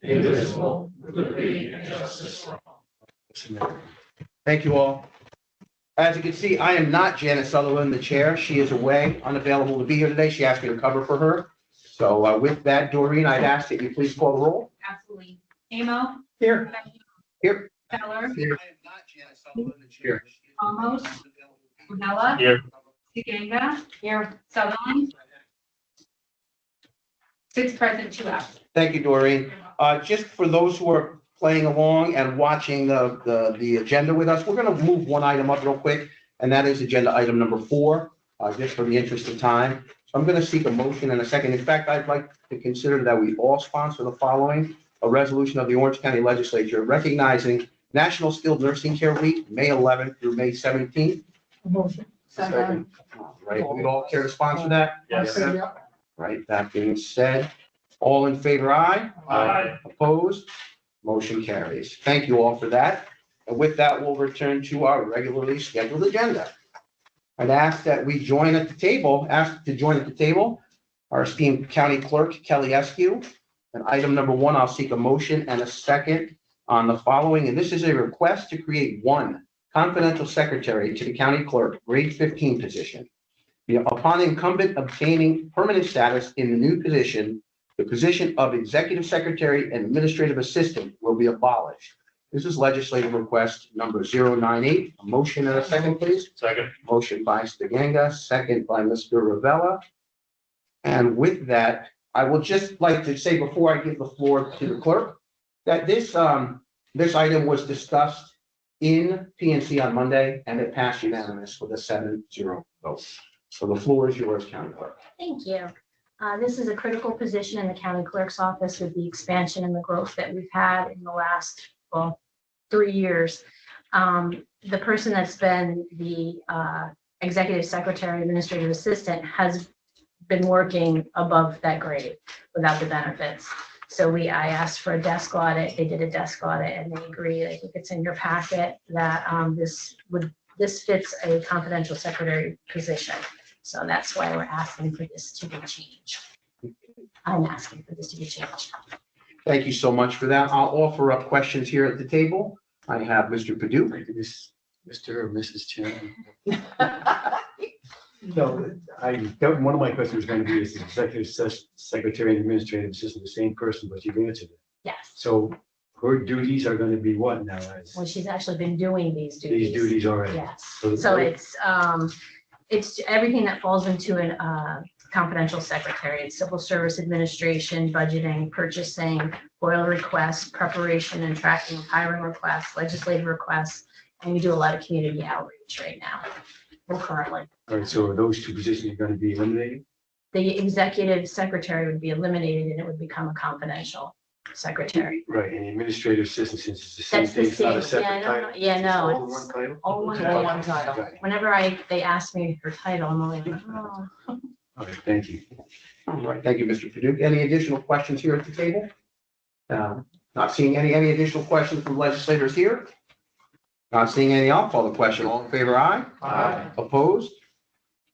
indivisible, with liberty and justice for all. Thank you all. As you can see, I am not Janice Sullivan, the chair. She is away, unavailable to be here today. She asked me to cover for her. So with that, Doreen, I'd ask that you please call the roll. Absolutely. Amo. Here. Here. Keller. Here. I am not Janice Sullivan, the chair. Ramos. Rudella. Here. Ganga. Here. Sutherland. 6 present, 2 absent. Thank you, Doreen. Just for those who are playing along and watching the agenda with us, we're going to move one item up real quick, and that is agenda item number 4, just for the interest of time. So I'm going to seek a motion in a second. In fact, I'd like to consider that we all sponsor the following: a resolution of the Orange County Legislature recognizing National Skilled Nursing Care Week, May 11th through May 17th. Motion. Second. Right, we'd all care to sponsor that? Yes. Right, that being said, all in favor, aye? Aye. Opposed? Motion carries. Thank you all for that. And with that, we'll return to our regularly scheduled agenda. I'd ask that we join at the table, our esteemed County Clerk, Kelly Eskew. And item number 1, I'll seek a motion and a second on the following. And this is a request to create one confidential secretary to the county clerk, grade 15 position. Upon incumbent obtaining permanent status in the new position, the position of executive secretary and administrative assistant will be abolished. This is legislative request number 098. A motion and a second, please. Second. Motion by Stiganga, second by Mr. Ravella. And with that, I would just like to say before I give the floor to the clerk, that this item was discussed in PNC on Monday, and it passed unanimous with a 7-0 vote. So the floor is yours, County Clerk. Thank you. This is a critical position in the county clerk's office with the expansion and the growth that we've had in the last, 3 years. The person that's been the executive secretary, administrative assistant has been working above that grade without the benefits. So I asked for a desk audit. They did a desk audit and they agreed. I think it's in your packet that this fits a confidential secretary position. So that's why we're asking for this to be changed. I'm asking for this to be changed. Thank you so much for that. I'll offer up questions here at the table. I have Mr. Padu. Thank you, Mr. or Mrs. Chairman. No, one of my questions was going to be, is the executive secretary and administrative assistant the same person, but you've answered it. Yes. So her duties are going to be what now? Well, she's actually been doing these duties. These duties already. Yes. So- So it's everything that falls into a confidential secretary. It's civil service administration, budgeting, purchasing, FOIL requests, preparation and tracking of hiring requests, legislative requests, and we do a lot of community outreach right now. Well, currently, All right, so those 2 positions are going to be eliminated? the executive secretary would be eliminated and it would become a confidential secretary. Right, and the administrative assistant, since it's the same That's the thing, it's not a same. separate Yeah, no, title? no, yeah, no, It's all it's- one title? All one Okay. title. One title. Got it. Whenever they ask me her title, I'm like, oh. All right, thank you. All right, thank you, Mr. Padu. Any additional questions here at the table? Not seeing any additional questions from legislators here? Not seeing any, I'll call the question. All in favor, aye? Aye. Opposed?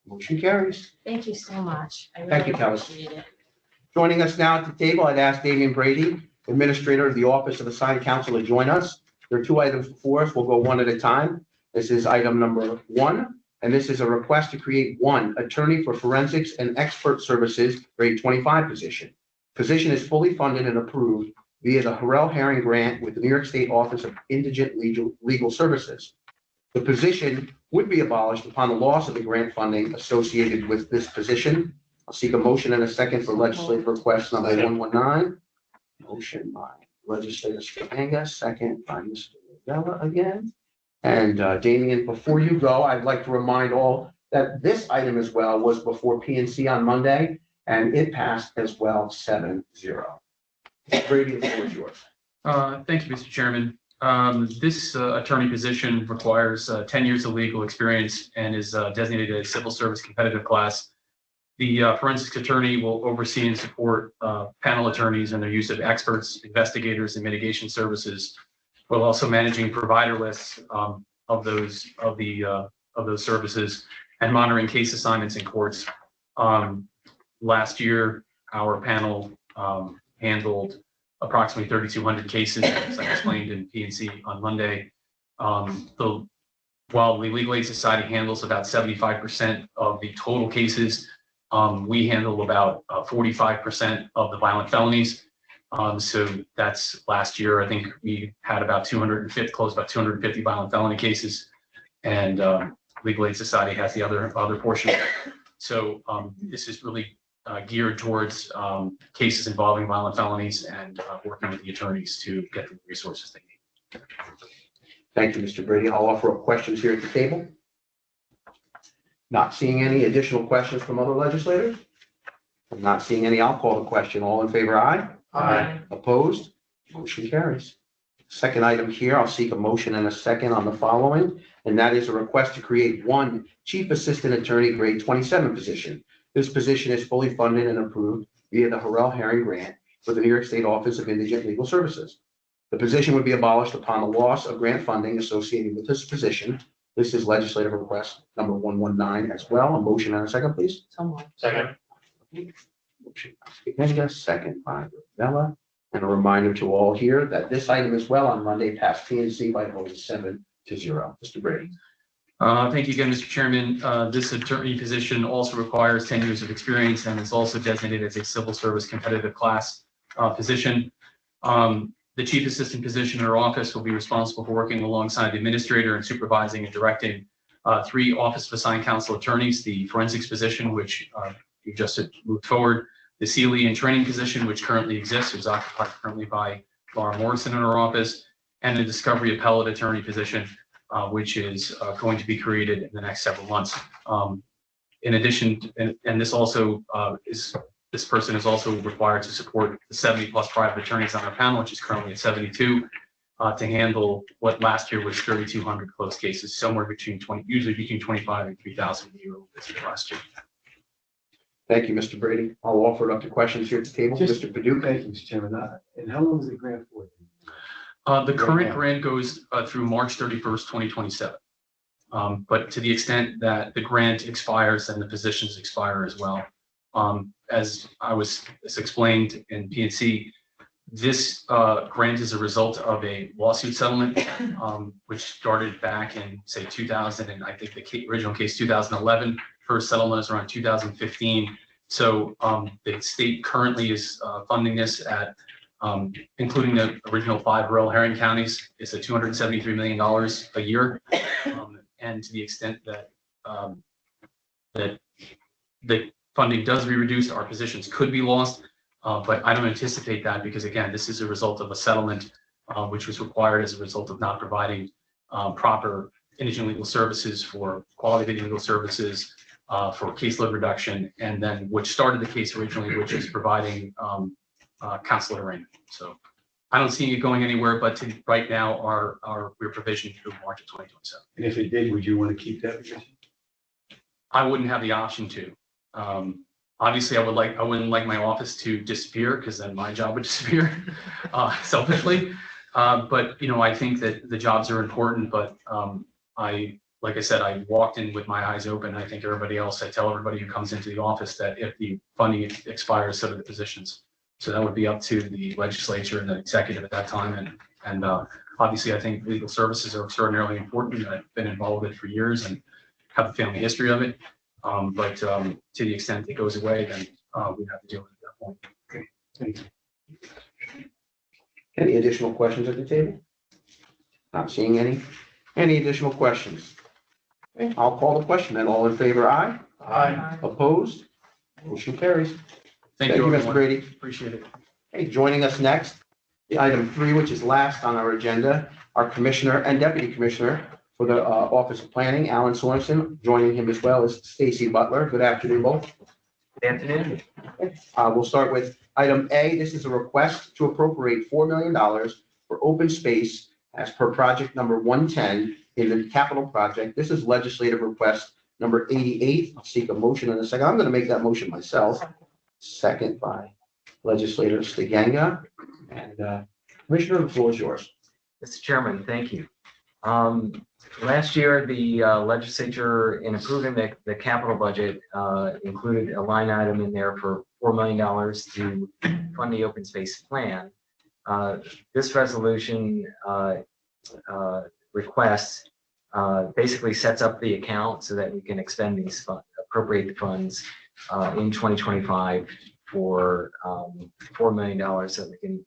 Motion carries. Thank you so much. I Thank you, really Kelly. appreciate it. Joining us now at the table, I'd ask Damian Brady, Administrator of the Office of the Assigned Counsel, to join us. There are 2 items before us. We'll go one at a time. This is item number 1, and this is a request to create one attorney for forensics and expert services, grade 25 position. Position is fully funded and approved via the Harrell Herring Grant with the New York State Office of Indigent Legal Services. The position would be abolished upon the loss of the grant funding associated with this position. I'll seek a motion and a second for legislative request number 119. Motion by legislator Stiganga, second by Mr. Ravella again. And Damian, before you go, I'd like to remind all that this item as well was before PNC on Monday, and it passed as well 7-0. Brady, the floor is yours. Thank you, Mr. Chairman. This attorney position requires 10 years of legal experience and is designated as civil service competitive class. The forensics attorney will oversee and support panel attorneys in their use of experts, investigators, and mitigation services, while also managing provider lists of those services and monitoring case assignments in courts. Last year, our panel handled approximately 3,200 cases, as I explained in PNC on Monday. While the Legal Aid Society handles about 75% of the total cases, we handle about 45% of the violent felonies. So that's last year. I think we had about 250, close about 250 violent felony cases, and Legal Aid Society has the other portion. So this is really geared towards cases involving violent felonies and working with the attorneys to get the resources they need. Thank you, Mr. Brady. I'll offer up questions here at the table. Not seeing any additional questions from other legislators? I'm not seeing any. I'll call the question. All in favor, aye? Aye. Opposed? Motion carries. Second item here, I'll seek a motion and a second on the following, and that is a request to create one Chief Assistant Attorney Grade 27 position. This position is fully funded and approved via the Harrell Herring Grant for the New York State Office of Indigent Legal Services. The position would be abolished upon the loss of grant funding associated with this position. This is legislative request number 119 as well. A motion and a second, please. Second. Motion by Segenga, second by Bella. And a reminder to all here that this item as well on Monday passed PNC by a vote of 7-0. Mr. Brady. Thank you again, Mr. Chairman. This attorney position also requires 10 years of experience and is also designated as a civil service competitive class position. The chief assistant position in our office will be responsible for working alongside the administrator and supervising and directing 3 Office of Assigned Counsel attorneys, the forensics position, which you just moved forward, the CLE and training position, which currently exists, is occupied currently by Laura Morrison in our office, and the discovery appellate attorney position, which is going to be created in the next several months. In addition, and this also this person is also required to support the 70+ private attorneys on our panel, which is currently at 72, to handle what last year was 3,200 closed cases, somewhere between usually between 25 and 3,000 a year last year. Thank you, Mr. Brady. I'll offer it up to questions here at the table. Just- Mr. Paducah. Thank you, Mr. Chairman. And how long is the grant for? The current grant goes through March 31st, 2027. But to the extent that the grant expires, then the positions expire as well. As explained in PNC, this grant is a result of a lawsuit settlement, which started back in, say, 2000, and I think the original case 2011. First settlement is around 2015. So the state currently is funding this at, including the original 5 rural herring counties, is at $273 million a year. And to the extent that that the funding does be reduced, our positions could be lost. But I don't anticipate that because, again, this is a result of a settlement which was required as a result of not providing proper indigent legal services for quality legal services, for caseload reduction, and then which started the case originally, which is providing counsel arraignment. So I don't see it going anywhere, but right now we're provisioned through March of 2027. And if it did, would you want to keep that position? I wouldn't have the option to. Obviously, I wouldn't like my office to disappear because then my job would disappear selfishly. But I think that the jobs are important. But like I said, I walked in with my eyes open. I think everybody else. I tell everybody who comes into the office that if the funding expires, so do the positions. So that would be up to the legislature and the executive at that time. And obviously, I think legal services are extraordinarily important. I've been involved with it for years and have a family history of it. But to the extent it goes away, then we have to deal with it at that point. Okay, thank you. Any additional questions at the table? Not seeing any. Any additional questions? Okay, I'll call the question. And all in favor, aye? Aye. Opposed? Motion carries. Thank you, Mr. everyone. Brady. Appreciate it. Okay, joining us next, the item 3, which is last on our agenda, our Commissioner and Deputy Commissioner for the Office of Planning, Alan Sorensen. Joining him as well is Stacy Butler. Good afternoon, both. Good afternoon. We'll start with item A. This is a request to appropriate $4 million for open space as per project number 110 in the capital project. This is legislative request number 88. I'll seek a motion in a second. I'm going to make that motion myself. Second by legislator Stiganga. And Commissioner, the floor is yours. Mr. Chairman, thank you. Last year, the legislature, in approving the capital budget, included a line item in there for $4 million to fund the open space plan. This resolution request basically sets up the account so that we can expend these funds, appropriate the funds in 2025 for $4 million so that we can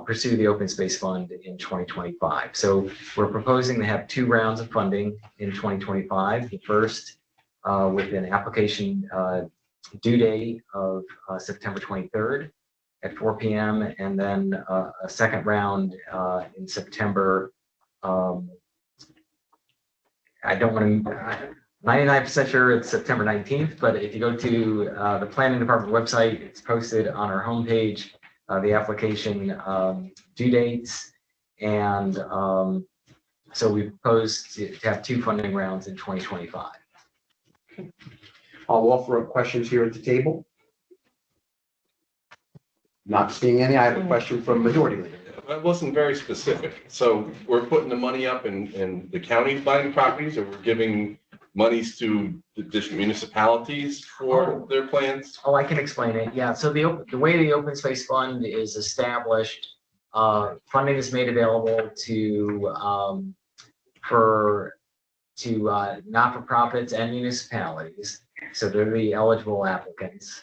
pursue the open space fund in 2025. So we're proposing to have 2 rounds of funding in 2025. The first with an application due date of September 23rd at 4 p.m. and then a second round in September. I don't want to, 99% sure it's September 19th, but if you go to the planning department website, it's posted on our homepage, the application due dates. And so we propose to have 2 funding rounds in 2025. I'll offer up questions here at the table. Not seeing any. I have a question from Majority Leader. That wasn't very specific. So we're putting the money up and the county's buying properties, or we're giving monies to the different municipalities for their plans? Oh, I can explain it. Yeah, so the way the open space fund is established, funding is made available to not-for-profits and municipalities. So they're the eligible applicants.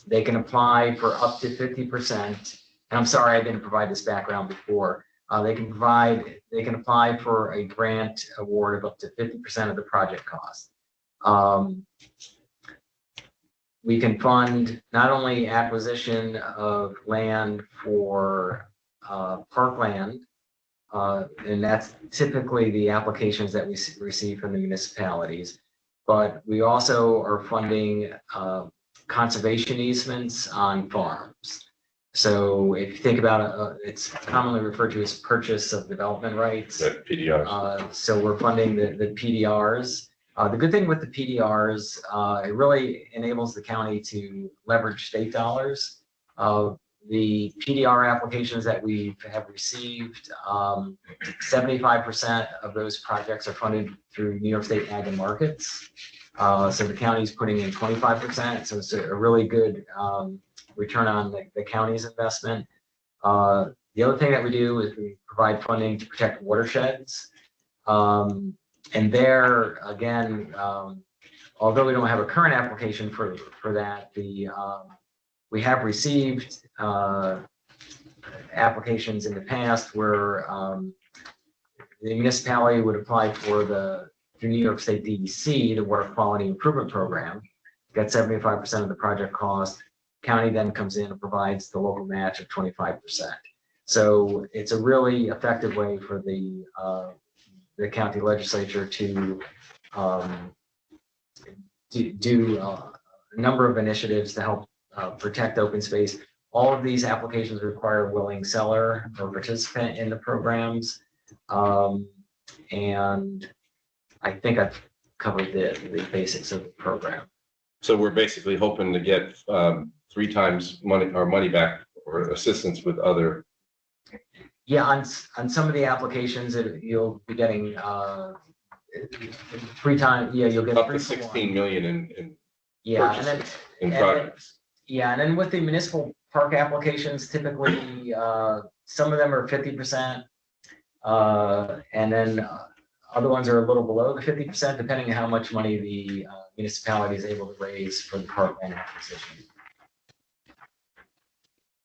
They can apply for up to 50%. And I'm sorry I didn't provide this background before. They can apply for a grant award of up to 50% of the project cost. We can fund not only acquisition of land for parkland, and that's typically the applications that we receive from the municipalities, but we also are funding conservation easements on farms. So if you think about it, it's commonly referred to as purchase of development rights. That PDR. So we're funding the PDRs. The good thing with the PDRs, it really enables the county to leverage state dollars. The PDR applications that we have received, 75% of those projects are funded through New York State Ag and Markets. So the county is putting in 25%. So it's a really good return on the county's investment. The other thing that we do is we provide funding to protect watersheds. And there, again, although we don't have a current application for that, we have received applications in the past where the municipality would apply for the New York State DEC, the Water Quality Improvement Program, get 75% of the project cost. County then comes in and provides the local match of 25%. So it's a really effective way for the county legislature to do a number of initiatives to help protect open space. All of these applications require a willing seller or participant in the programs. And I think I've covered the basics of the program. So we're basically hoping to get 3 times money back or assistance with other. Yeah, on some of the applications, you'll be getting 3 times. Yeah, you'll get Up 3 to for 16 1. million in Yeah, and then in projects. yeah, and then with the municipal park applications, typically some of them are 50%, and then other ones are a little below the 50%, depending on how much money the municipality is able to raise for the parkland acquisition.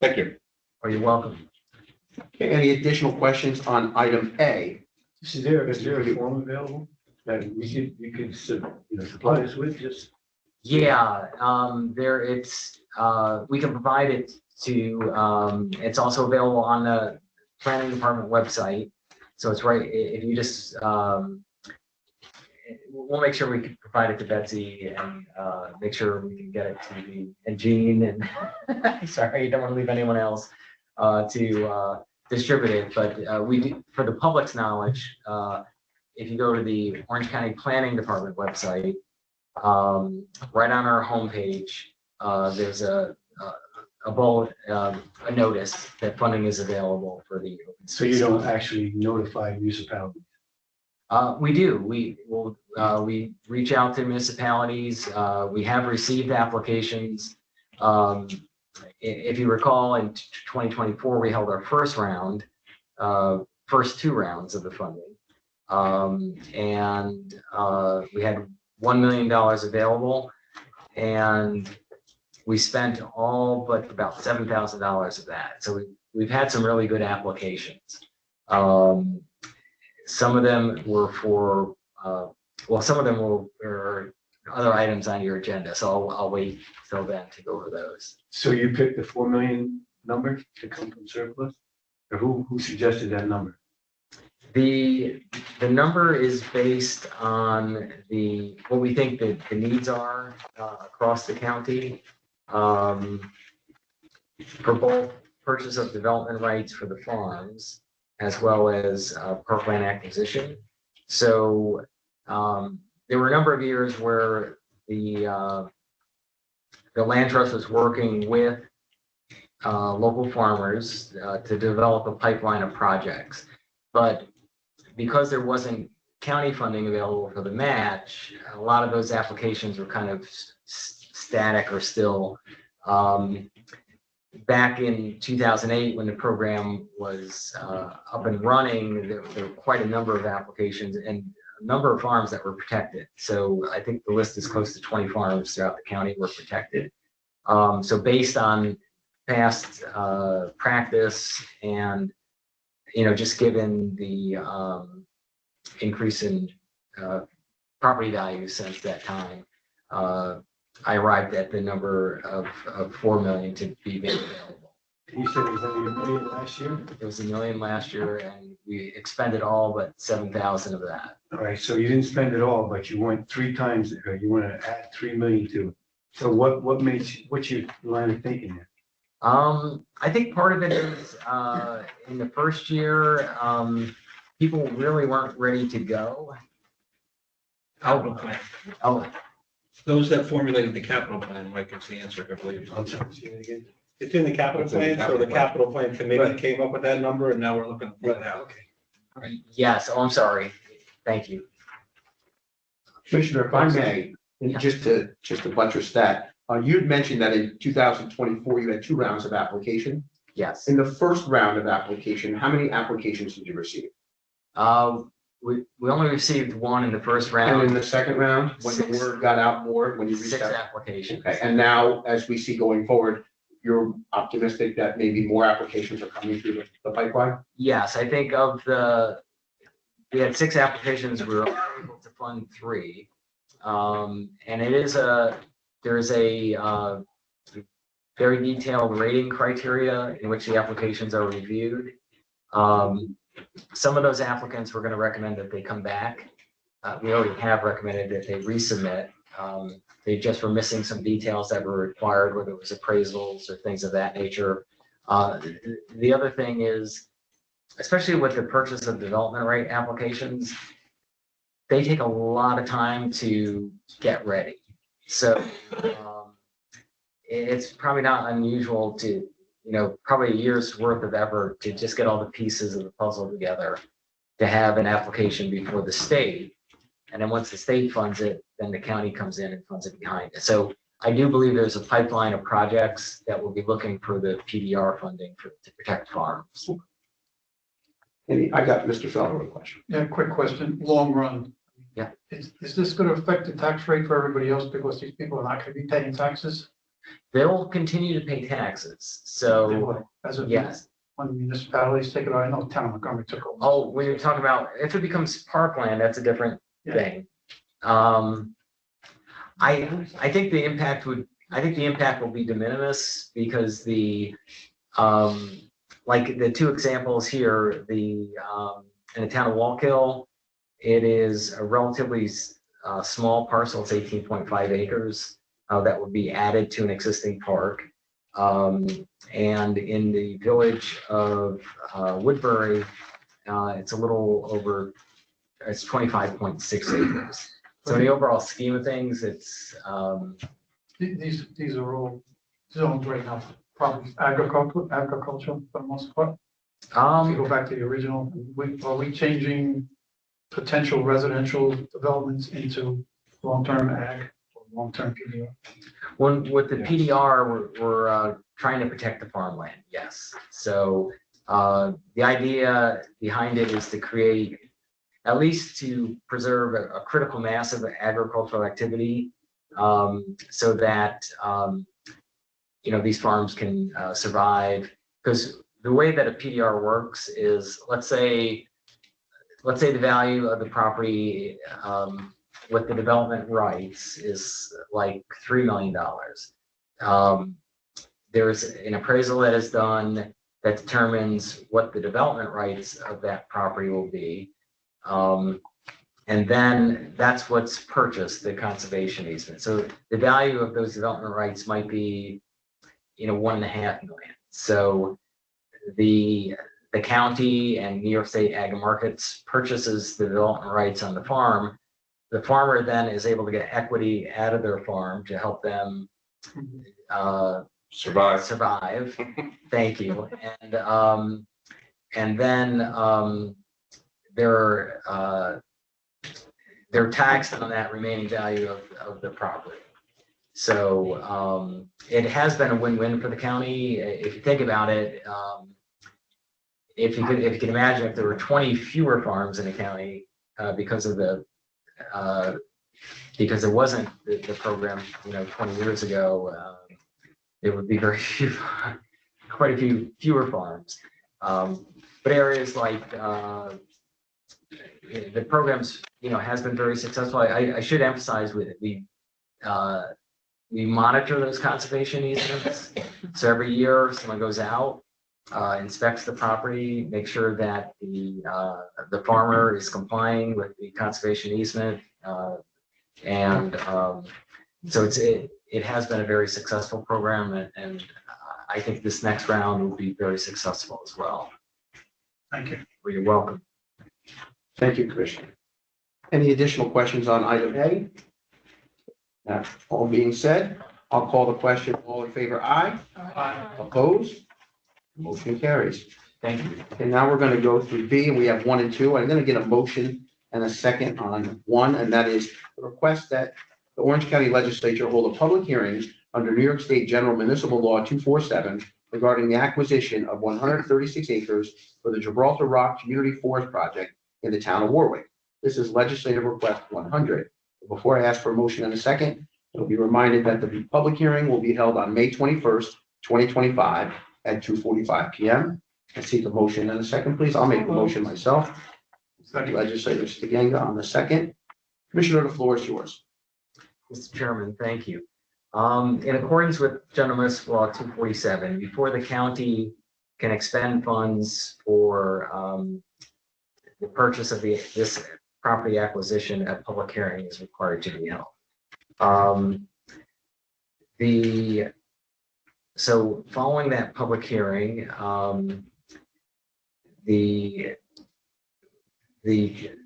Thank you. Oh, you're welcome. Okay, any additional questions on item A? Is there a form available that you could supply us with? Just Yeah, we can provide it to, it's also available on the planning department website. So it's right, if you just, we'll make sure we can provide it to Betsy and make sure we can get it to and Jean and, sorry, don't want to leave anyone else to distribute it. But we do, for the public's knowledge, if you go to the Orange County Planning Department website, right on our homepage, there's a bullet, a notice that funding is available for the open space. so you don't actually notify municipalities. We do. We reach out to municipalities. We have received applications. if you recall, in 2024, we held our first two rounds of the funding. We had $1 million available, and we spent all but about $7,000 of that. So we've had some really good applications. Some of them were for, some of them were other items on your agenda. So I'll wait till then to go over those. So you picked the 4 million number to come from surplus? Or who suggested that number? The number is based on what we think the needs are across the county for both purchase of development rights for the farms as well as parkland acquisition. So there were a number of years where the land trust was working with local farmers to develop a pipeline of projects, but because there wasn't county funding available for the match, a lot of those applications were kind of static or still. Back in 2008, when the program was up and running, there were quite a number of applications and a number of farms that were protected. So I think the list is close to 20 farms throughout the county were protected. So based on past practice and just given the increase in property values since that time, I arrived at the number of 4 million to be made available. You said it was only $1 million last year? It was $1 million last year, and we expended all but 7,000 of that. All right, so you didn't spend it all, but you went 3 times, you want to add 3 million to it. So what's your line of thinking there? I think part of it is in the first year, people really weren't ready to go. Capital plan. Oh, Those that formulated the capital plan, Mike, is the answer, I believe. I'm sorry, say that again? It's in the capital It's in the plan, so the capital plan. capital plan committee Right. came up with that number, and now we're looking to put it out. Okay. yes. Oh, I'm sorry. Thank you. Commissioner, if I may, and just to buttress that, you'd mentioned that in 2024, you had 2 rounds of application. Yes. In the first round of application, how many applications did you receive? We only received 1 in the first And in round, the second round, when the 6. word got out more, when you reached 6 out? applications. Okay, and now, as we see going forward, you're optimistic that maybe more applications are coming through the pipeline? Yes, I think we had 6 applications, we were able to fund 3. And there's a very detailed rating criteria in which the applications are reviewed. Some of those applicants, we're going to recommend that they come back. We already have recommended that they resubmit. They just were missing some details that were required, whether it was appraisals or things of that nature. The other thing is, especially with the purchase of development right applications, they take a lot of time to get ready. So it's probably not unusual to, probably a year's worth of effort to just get all the pieces of the puzzle together to have an application before the state. And then once the state funds it, then the county comes in and funds it behind it. So I do believe there's a pipeline of projects that will be looking for the PDR funding to protect farms. I got Mr. Feller with a question. Yeah, quick question, long run. Yeah. Is this going to affect the tax rate for everybody else because these people are not going to be paying taxes? They'll continue to pay taxes. So As of yes. when the municipalities take it, I know town of Montgomery took over. Oh, when you're talking about, if it becomes parkland, that's a different Yeah. thing. I think the impact will be de minimis because like the 2 examples here, in the town of Wallkill, it is a relatively small parcel, it's 18.5 acres that would be added to an existing park. And in the village of Woodbury, it's a little over, it's 25.6 acres. So in the overall scheme of things, it's These are all zoned right now, probably agricultural for the most part. If you go back to the original, are we changing potential residential developments into long-term ag or long-term PDR? with the PDR, we're trying to protect the farmland, yes. So the idea behind it is to create, at least to preserve a critical mass of agricultural activity, so that these farms can survive. Because the way that a PDR works is, let's say the value of the property with the development rights is like $3 million. There's an appraisal that is done that determines what the development rights of that property will be. And then that's what's purchased, the conservation easement. So the value of those development rights might be, $1.5 million. So the county and New York State Ag Markets purchases the development rights on the farm. The farmer then is able to get equity out of their farm to help them survive. Thank you. And then they're taxed on that remaining value of the property. So it has been a win-win for the county. If you think about it, if you can imagine if there were 20 fewer farms in the county because there wasn't the program 20 years ago, there would be quite a few fewer farms. But areas like the programs has been very successful. I should emphasize with it, we monitor those conservation easements. So every year someone goes out, inspects the property, make sure that the farmer is complying with the conservation easement. So it has been a very successful program, and I think this next round will be very successful as well. Thank you. Well, you're welcome. Thank you, Commissioner. Any additional questions on item A? That all being said, I'll call the question. All in favor, aye. Opposed? Motion carries. Thank you. And now we're going to go through B, and we have 1 and 2. I'm going to get a motion and a second on 1, and that is the request that the Orange County Legislature hold a public hearing under New York State General Municipal Law 247 regarding the acquisition of 136 acres for the Gibraltar Rock Community Forest Project in the town of Warwick. This is legislative request 100. Before I ask for a motion and a second, it'll be reminded that the public hearing will be held on May 21st, 2025 at 2:45 p.m. I seek a motion and a second, please. I'll make the motion myself. Legislator Stiganga on the second. Commissioner, the floor is yours. Mr. Chairman, thank you. In accordance with General Municipal Law 247, before the county can expend funds for the purchase of this property acquisition, a public hearing is required to be held. So following that public hearing, the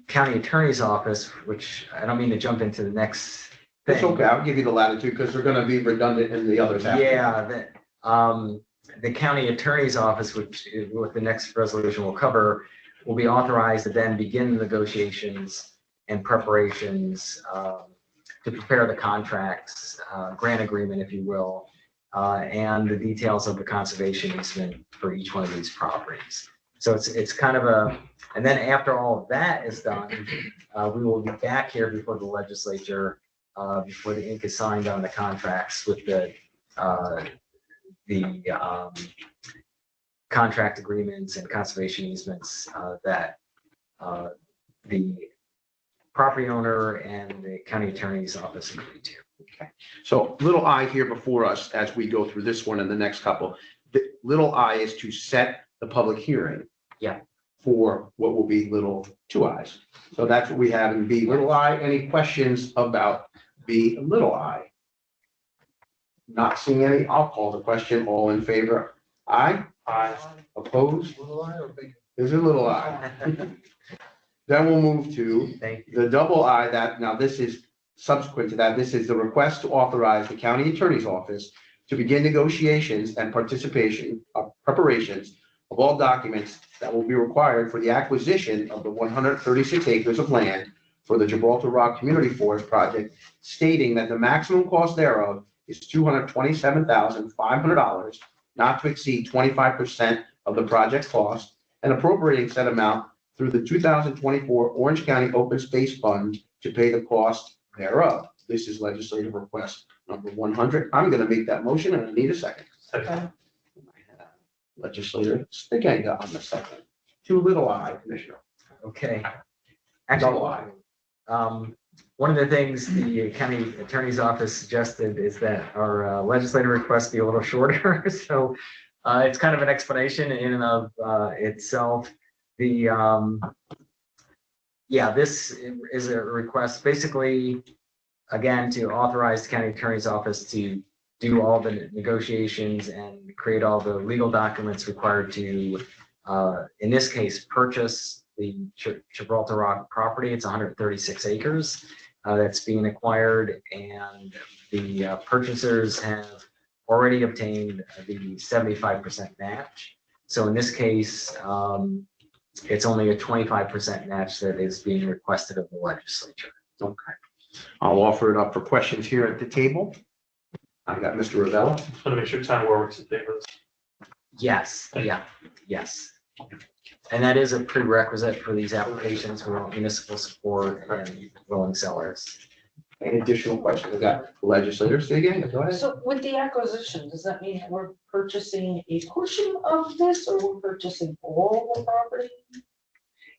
county attorney's office, which I don't mean to jump into the next thing. It's okay. I'll give you the latitude because they're going to be redundant in the others. After. Yeah, the county attorney's office, which is what the next resolution will cover, will be authorized to then begin negotiations and preparations to prepare the contracts, grant agreement, if you will, and the details of the conservation easement for each one of these properties. So it's kind of and then after all of that is done, we will be back here before the legislature, before the ink is signed on the contracts with the contract agreements and conservation easements that the property owner and the county attorney's office agreed to. Okay. So little I here before us as we go through this one and the next couple. The little I is to set the public hearing. Yeah. For what will be little 2 I's. So that's what we have in B little I. Any questions about B little I? Not seeing any. I'll call the question. All in favor? Aye. Aye. Opposed? Little I or big? There's a little I. Then we'll move to Thank you. the double I. That now this is subsequent to that. This is the request to authorize the county attorney's office to begin negotiations and preparations of all documents that will be required for the acquisition of the 136 acres of land for the Gibraltar Rock Community Forest Project, stating that the maximum cost thereof is $227,500 not to exceed 25% of the project cost and appropriating said amount through the 2024 Orange County Open Space Fund to pay the cost thereof. This is legislative request number 100. I'm going to make that motion and I need a second. Second. Legislator Stiganga on the second. Too little I, Commissioner. Okay. Double Actually, I. one of the things the county attorney's office suggested is that our legislative request be a little shorter. So it's kind of an explanation in and of itself. Yeah, this is a request basically, again, to authorize the county attorney's office to do all the negotiations and create all the legal documents required to, in this case, purchase the Gibraltar Rock property. It's 136 acres that's being acquired, and the purchasers have already obtained the 75% match. So in this case, it's only a 25% match that is being requested of the legislature. Okay. I'll offer it up for questions here at the table. I got Mr. Ravella. Just want to make sure town Warwick's in favor of this. Yes, yeah, yes. And that is a prerequisite for these applications. We want municipal support and willing sellers. Any additional questions? I got legislators again. Go ahead. So with the acquisition, does that mean we're purchasing a portion of this or we're purchasing all the property?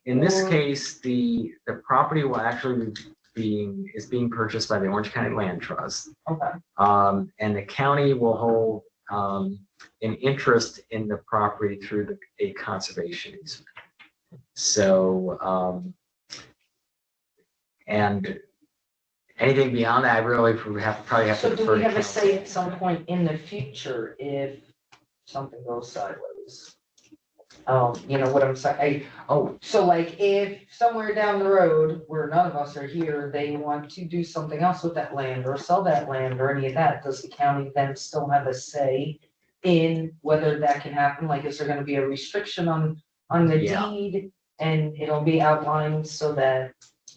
In this case, the property will actually is being purchased by the Orange County Land Trust. Okay. And the county will hold an interest in the property through a conservation easement. So, and anything beyond that, I really probably have to So do defer we to have a council. say at some point in the future if something goes sideways? You know what I'm saying? So like if somewhere down the road where none of us are here, they want to do something else with that land or sell that land or any of that, does the county then still have a say in whether that can happen? Like, is there gonna be a restriction on the Yeah. deed and it'll be outlined so that?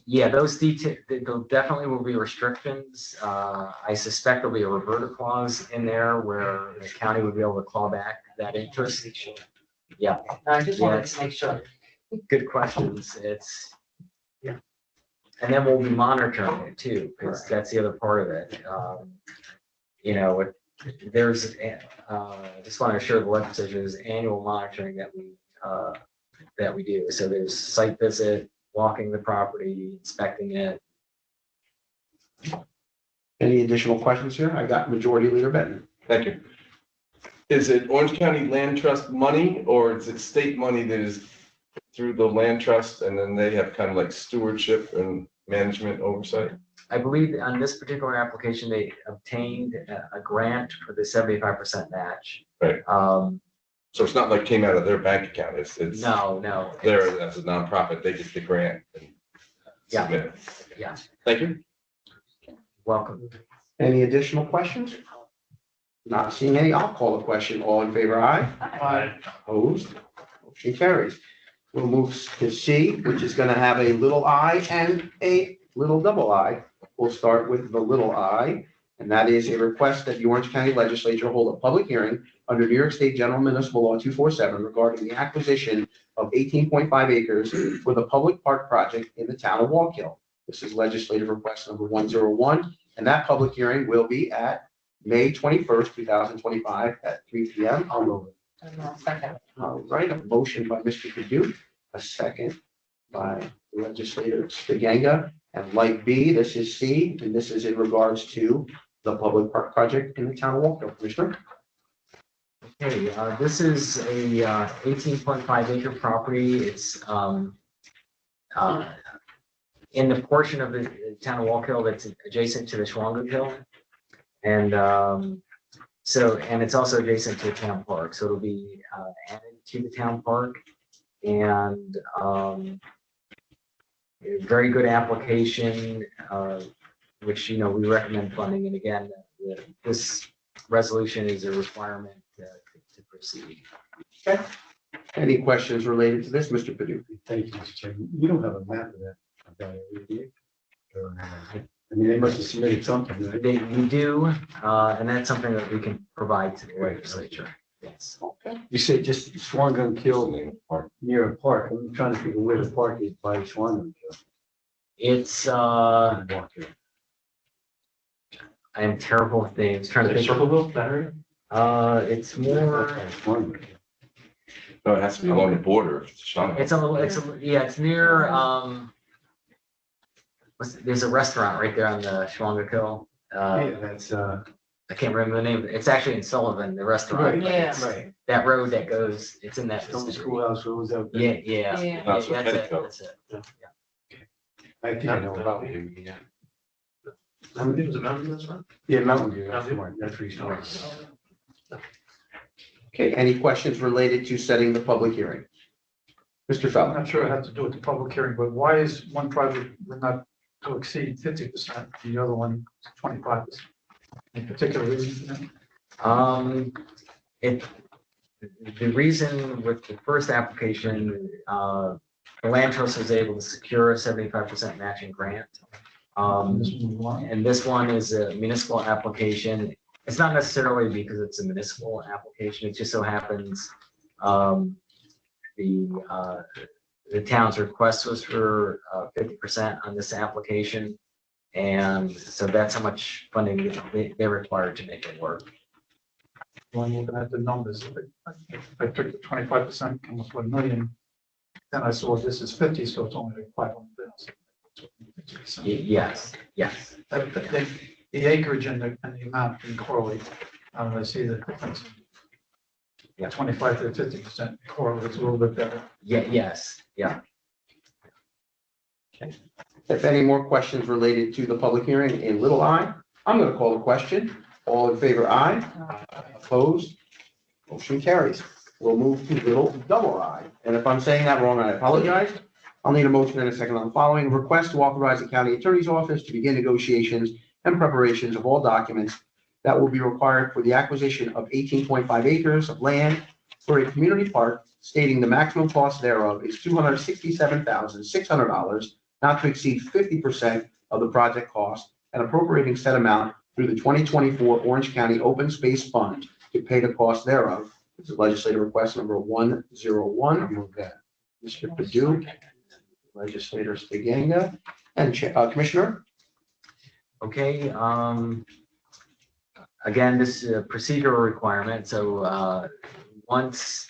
Yeah, those details, there definitely will be restrictions. I suspect there'll be a reverter clause in there where the county would be able to claw back that interest. Yeah, I just wanted to make sure. good questions. Yeah. And then we'll be monitoring it too, because that's the other part of it. You know, there's, just want to assure the legislature there's annual monitoring that we do. So there's site visit, walking the property, inspecting it. Any additional questions here? I got Majority Leader Benton. Thank you. Is it Orange County Land Trust money or is it state money that is through the land trust and then they have kind of like stewardship and management oversight? I believe on this particular application, they obtained a grant for the 75% match. Right. So it's not like came out of their bank account. It's No. there as a nonprofit. They get the grant. And Yeah. submit it. Yeah. Thank you. Welcome. Any additional questions? Not seeing any. I'll call the question. All in favor, aye. Aye. Opposed? Motion carries. We'll move to C, which is going to have a little I and a little double I. We'll start with the little I, and that is a request that the Orange County Legislature hold a public hearing under New York State General Municipal Law 247 regarding the acquisition of 18.5 acres for the public park project in the town of Walk Hill. This is legislative request number 101, and that public hearing will be at May 21st, 2025 at 3 p.m. I'll move it. Second. All right, a motion by Mr. Padu, a second by Legislator Stiganga. And like B, this is C, and this is in regards to the public park project in the town of Walk Hill. Commissioner? Okay, this is a 18.5 acre property. It's in the portion of the town of Walk Hill that's adjacent to the Schwanga Hill. And and it's also adjacent to the town park. So it'll be added to the town park. And a very good application, which, you know, we recommend funding. And again, this resolution is a requirement to proceed. Okay. Any questions related to this, Mr. Padu? Thank you, Mr. Chairman. You don't have a map of that area, do you? I mean, they must have submitted something, right? We do, and that's something that we can provide to the legislature. Yes. Okay. You say just Swan Gun Kill near a park. I'm trying to figure where the park is by Swan Gun Kill. It's, Walk there. I am terrible with names, trying to think. Circleville, that area? It's more, Swan Gun Kill. No, it has to be along the border. Sean. it's yeah, it's near, there's a restaurant right there on the Schwangakill. Yeah, that's, I can't remember the name. It's actually in Sullivan, the restaurant. Right, but yeah. it's right. That road that goes, it's in that. Stone vicinity. Schoolhouse Road's out there. Yeah, yeah. Yeah. That's what That's it, Petticoat. that's it. I think I know about him, yeah. Mountain View, is it Mountain View, that's right? Yeah, Mountain View, that's smart, that's where he's from. Okay, any questions related to setting the public hearing? Mr. I'm Feller? not sure it has to do with the public hearing, but why is one project not to exceed 50%, the other one 25%? Any particular reason for that? It, the reason with the first application, the land trust was able to secure a 75% matching grant. This one was And this one is a municipal application. It's not necessarily because it's a municipal application. It just so happens the town's request was for 50% on this application. And so that's how much funding they're required to make it work. When I'm looking at the numbers, if I took the 25%, come up with 1 million. Then I saw this is 50, so it's only like 500,000. Yes, yes. The acreage and the amount can correlate. I see the difference. Yeah. 25 to 50% correlates a little bit better. Yeah, yes, yeah. If any more questions related to the public hearing in little I, I'm going to call the question. All in favor, aye. Opposed? Motion carries. We'll move to little double I. And if I'm saying that wrong, I apologize. I'll need a motion and a second on the following. Request to authorize the county attorney's office to begin negotiations and preparations of all documents that will be required for the acquisition of 18.5 acres of land for a community park, stating the maximum cost thereof is $267,600, not to exceed 50% of the project cost, and appropriating said amount through the 2024 Orange County Open Space Fund to pay the cost thereof. This is legislative request number 101. I'll move that. Mr. Padu, legislator Stiganga, and Commissioner. Okay, again, this is a procedural requirement, so, once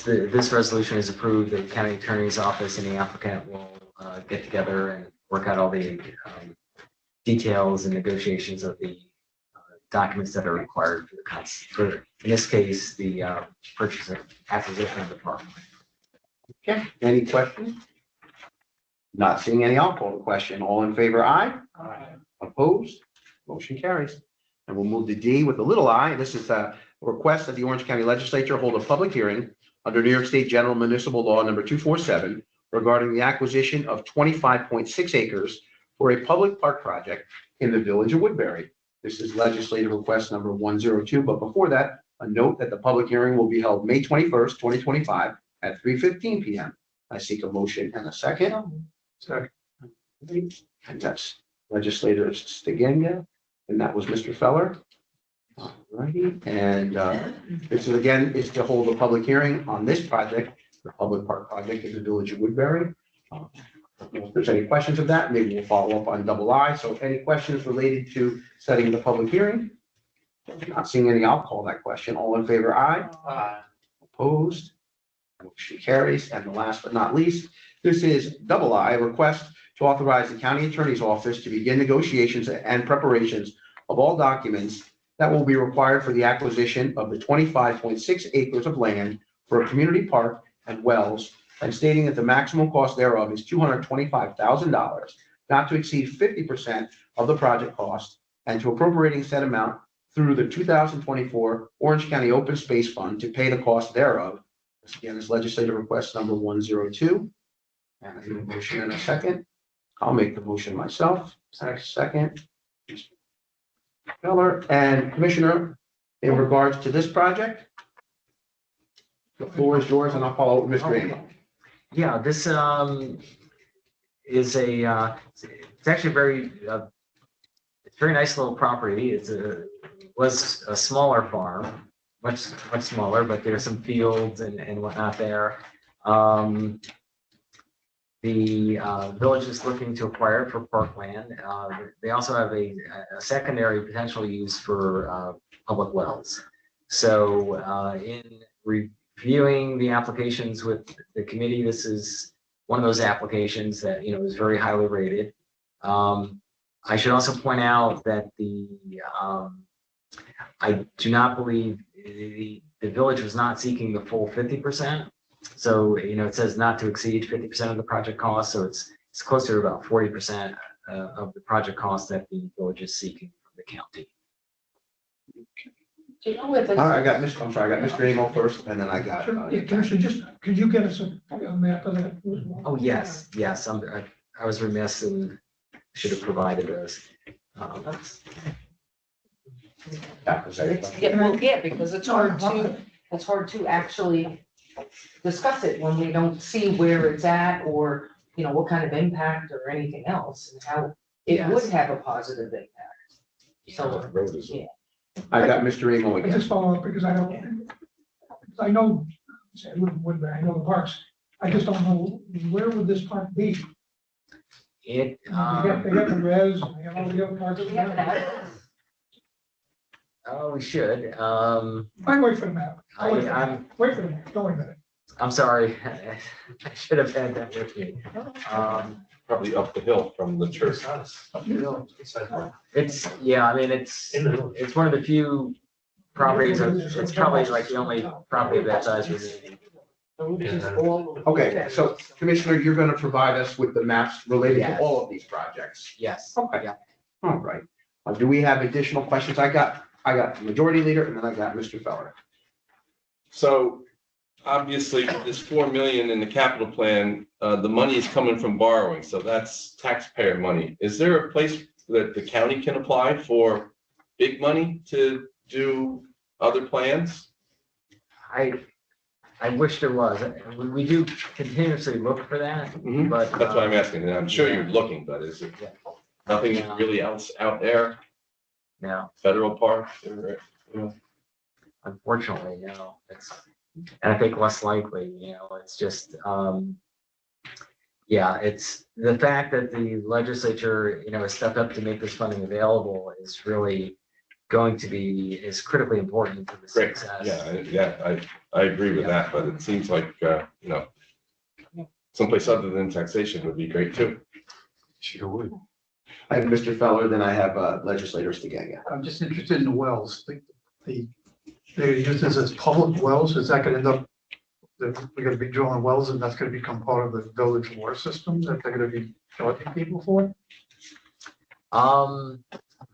this resolution is approved, the county attorney's office and the applicant will, get together and work out all the, details and negotiations of the documents that are required for the in this case, the, purchase of acquisition of the park. Okay, any questions? Not seeing any, I'll call the question. All in favor, aye. Opposed? Motion carries. And we'll move to D with a little I. This is a request that the Orange County Legislature hold a public hearing under New York State General Municipal Law number 247 regarding the acquisition of 25.6 acres for a public park project in the village of Woodbury. This is legislative request number 102. But before that, a note that the public hearing will be held May 21st, 2025 at 3:15 p.m. I seek a motion and a second. Second. And that's legislator Stiganga, and that was Mr. Feller. All righty, and this is again, is to hold a public hearing on this project, the public park project in the village of Woodbury. If there's any questions of that, maybe we'll follow up on double I. So any questions related to setting the public hearing? Not seeing any, I'll call that question. All in favor, aye. Opposed? Motion carries. And the last but not least, this is double I, a request to authorize the county attorney's office to begin negotiations and preparations of all documents that will be required for the acquisition of the 25.6 acres of land for a community park and wells, and stating that the maximum cost thereof is $225,000, not to exceed 50% of the project cost, and to appropriating said amount through the 2024 Orange County Open Space Fund to pay the cost thereof. This again is legislative request number 102. And I need a motion in a second. I'll make the motion myself. Second. Feller and Commissioner, in regards to this project, the floor is yours, and I'll follow up with Mr. Engel. Yeah, this is a it's actually very it's a very nice little property. It's a was a smaller farm, much smaller, but there's some fields and whatnot there. The village is looking to acquire it for parkland. They also have a secondary potential use for public wells. So in reviewing the applications with the committee, this is one of those applications that, is very highly rated. I should also point out that I do not believe the village was not seeking the full 50%. So, it says not to exceed 50% of the project cost. So it's closer to about 40% of the project cost that the village is seeking from the county. Do you know where this? All right, I got Mr. Amo first, and then I got. Yeah, Commissioner, just, could you get us a map of that? Oh, yes. I was remiss and should have provided those. Because it's hard to actually discuss it when we don't see where it's at or, what kind of impact or anything else and how it would have a positive impact. So, yeah. I got Mr. Amo I again. just follow up because I know, I know the parks. I just don't know, where would this park be? It, They got the res, and they have all the other parks. We have an address. we should. I wait for the map. I'm Wait for the map, don't wait a minute. I'm sorry. I should have had that with me. Probably up the hill from the church. It's, it's one of the few properties, it's probably like the only property of that size remaining. Okay, so Commissioner, you're gonna provide us with the maps related to all of these projects. Yes. Okay. Yeah. All right. Do we have additional questions? I got the Majority Leader, and then I got Mr. Feller. So obviously, with this 4 million in the capital plan, the money is coming from borrowing, so that's taxpayer money. Is there a place that the county can apply for big money to do other plans? I wish there was. We do continuously look for that, Mhm. but. That's why I'm asking, and I'm sure you're looking, but is it nothing really else out there? No, Federal parks or, unfortunately, no. And I think less likely, it's just, it's the fact that the legislature, has stepped up to make this funding available is really going to is critically important to the great, success. I agree with that, but it seems like, someplace other than taxation would be great too. Sure would. I have Mr. Feller, then I have legislators to get. I'm just interested in the wells. They're used as public wells. Is that gonna end up, that we're gonna be drilling wells and that's gonna become part of the village water system that they're gonna be charging people for?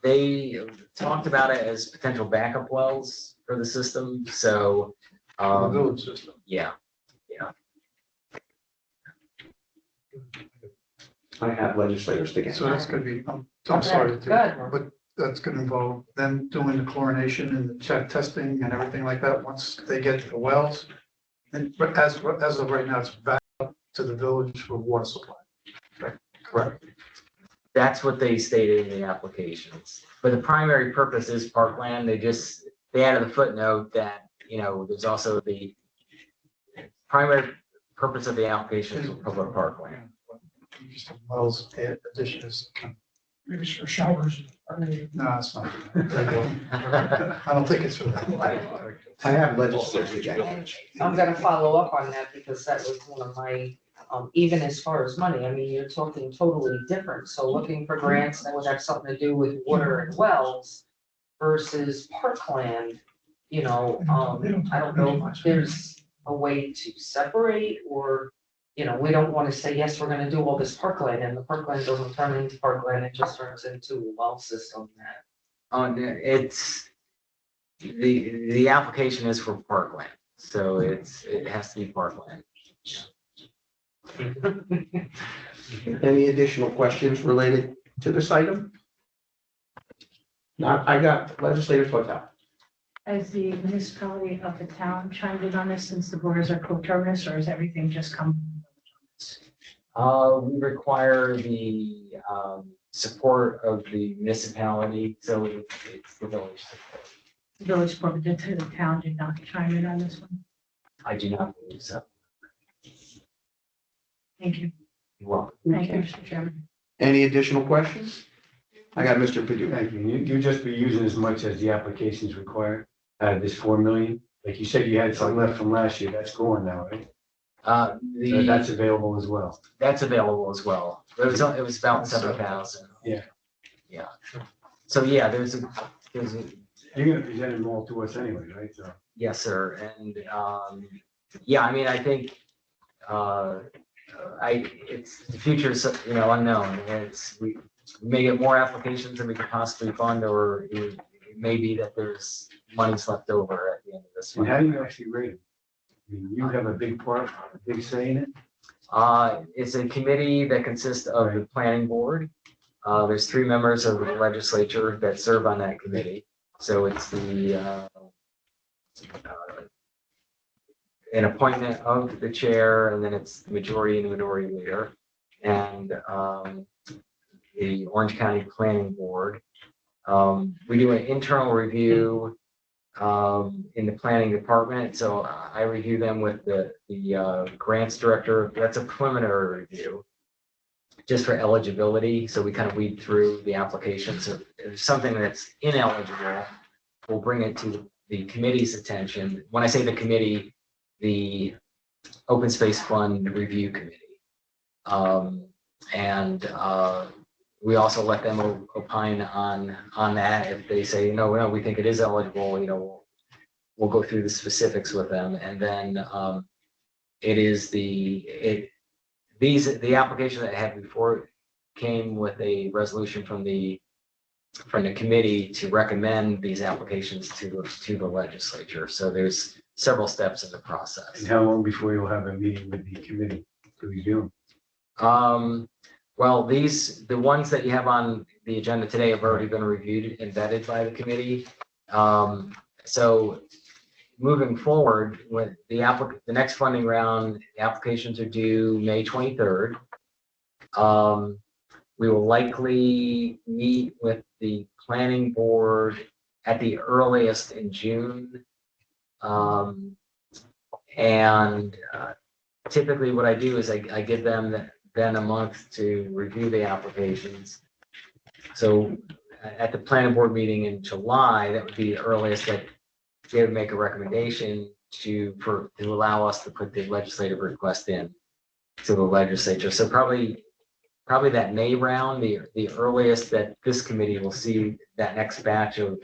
They talked about it as potential backup wells for the system, so, The village system. yeah. I have legislators to get. So that's gonna be, I'm sorry, Good. but that's gonna involve them doing the chlorination and the check testing and everything like that once they get the wells. And but as of right now, it's back up to the village for water supply. Correct. That's what they stated in the applications. But the primary purpose is parkland. They added a footnote that, there's also the primary purpose of the application is for public parkland. Just the wells addition is. Maybe for showers. No, it's not. I don't think it's for that. I have legislators to get. And I'm gonna follow up on that because that was one of my, even as far as money, I mean, you're talking totally different. So looking for grants that would have something to do with water and wells versus parkland, I don't know if there's a way to separate or, we don't want to say, yes, we're gonna do all this parkland and the parkland doesn't turn into parkland, it just turns into a well system that. It's, the application is for parkland, so it has to be parkland. Any additional questions related to this item? Not, I got legislators, what's up? Has the municipality of the town chimed in on this since the borders are coterminous, or has everything just come? We require the support of the municipality, so it's the village support. The village support, but the town did not chime in on this one. I do not believe so. Thank you. You're welcome. Thank you, Mr. Chairman. Any additional questions? I got Mr. Padula. Thank you. You just be using as much as the applications require out of this 4 million? Like you said, you had some left from last year. That's gone now, right? So that's available as well. That's available as well. It was about 7,000. Yeah. Yeah. So yeah, there's a, You're gonna present them all to us anyway, right? So. yes, sir. And, yeah, I mean, I think, it's, the future's, unknown. We may get more applications than we could possibly fund, or it may be that there's monies left over at the end of this And one. how do you actually rate it? I mean, you have a big part, a big say in it? It's a committee that consists of the planning board. There's 3 members of the legislature that serve on that committee. So it's the, an appointment of the chair, and then it's the majority and the minority leader. And, the Orange County Planning Board. We do an internal review in the planning department. So I review them with the grants director. That's a preliminary review just for eligibility. So we kind of weed through the applications. So if there's something that's ineligible, we'll bring it to the committee's attention. When I say the committee, the Open Space Fund Review Committee. We also let them opine on that. If they say, no, we think it is eligible, we'll go through the specifics with them. And then it is the application that I had before came with a resolution from the committee to recommend these applications to the legislature. So there's several steps in the process. And how long before you'll have a meeting with the committee to review them? Well, the ones that you have on the agenda today have already been reviewed and vetted by the committee. So moving forward with the next funding round, the applications are due May 23rd. We will likely meet with the planning board at the earliest in June. Typically what I do is I give them then a month to review the applications. So at the planning board meeting in July, that would be the earliest that they would make a recommendation to allow us to put the legislative request in to the legislature. So probably that May round, the earliest that this committee will see that next batch of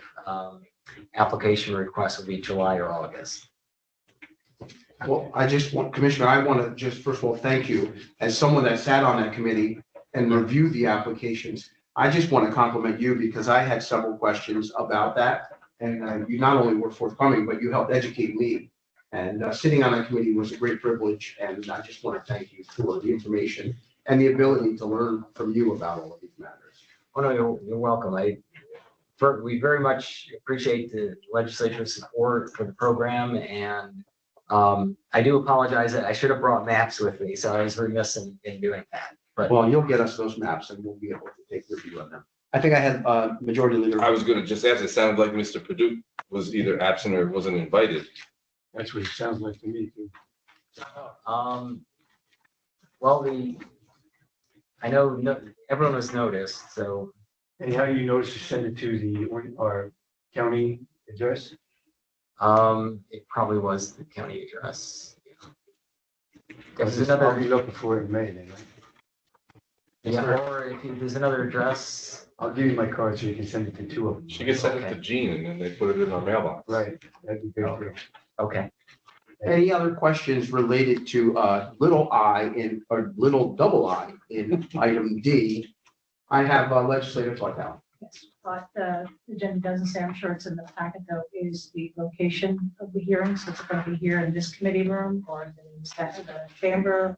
application requests will be July or August. Well, Commissioner, I want to just first of all, thank you. As someone that sat on that committee and reviewed the applications, I just want to compliment you because I had several questions about that. And you not only were forthcoming, but you helped educate me. And sitting on that committee was a great privilege. And I just want to thank you for the information and the ability to learn from you about all of these matters. Oh, no, you're welcome. We very much appreciate the legislature's support for the program, and I do apologize that I should have brought maps with me, so I was remiss in doing that. But Well, you'll get us those maps and we'll be able to take review of them. I think I had majority leader. I was gonna just ask, it sounded like Mr. Perdue was either absent or wasn't invited. That's what it sounds like to me too. well, I know everyone was noticed, so And how you notice to send it to our county address? it probably was the county address. There's I'll another, be looking for it in May then, right? yeah, or if there's another address. I'll give you my card so you can send it to 2 of them. She can send it to Jean and then they put it in our mailbox. Right, that'd be great. too. Okay. Any other questions related to little little double I in item D? I have Legislator Flatel. Yes, but the agenda doesn't say, I'm sure it's in the packet though, is the location of the hearing. So it's going to be here in this committee room or in the chamber or,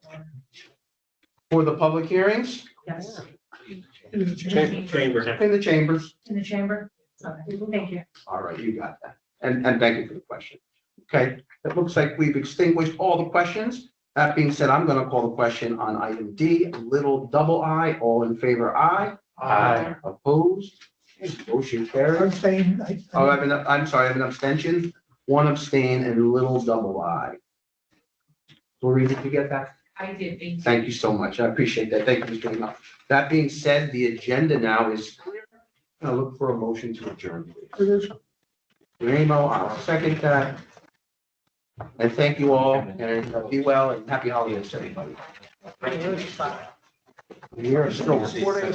For the public hearings, yes, Chamber. in the chambers. in the chamber. Okay, thank you. All right, you got that. And thank you for the question. Okay, it looks like we've extinguished all the questions. That being said, I'm going to call the question on item D, little double I. All in favor, aye. Aye. Opposed? Motion carries. Abstain. Oh, I'm sorry, I have an abstention, one abstain and little double I. Lori, did you get that? I did, thank you. Thank you so much. I appreciate that. Thank you, Mr. Enoch. That being said, the agenda now is clear. I'll look for a motion to adjourn, please. Remo, I'll second that. And thank you all, and be well, and happy holidays to everybody. We are still recording.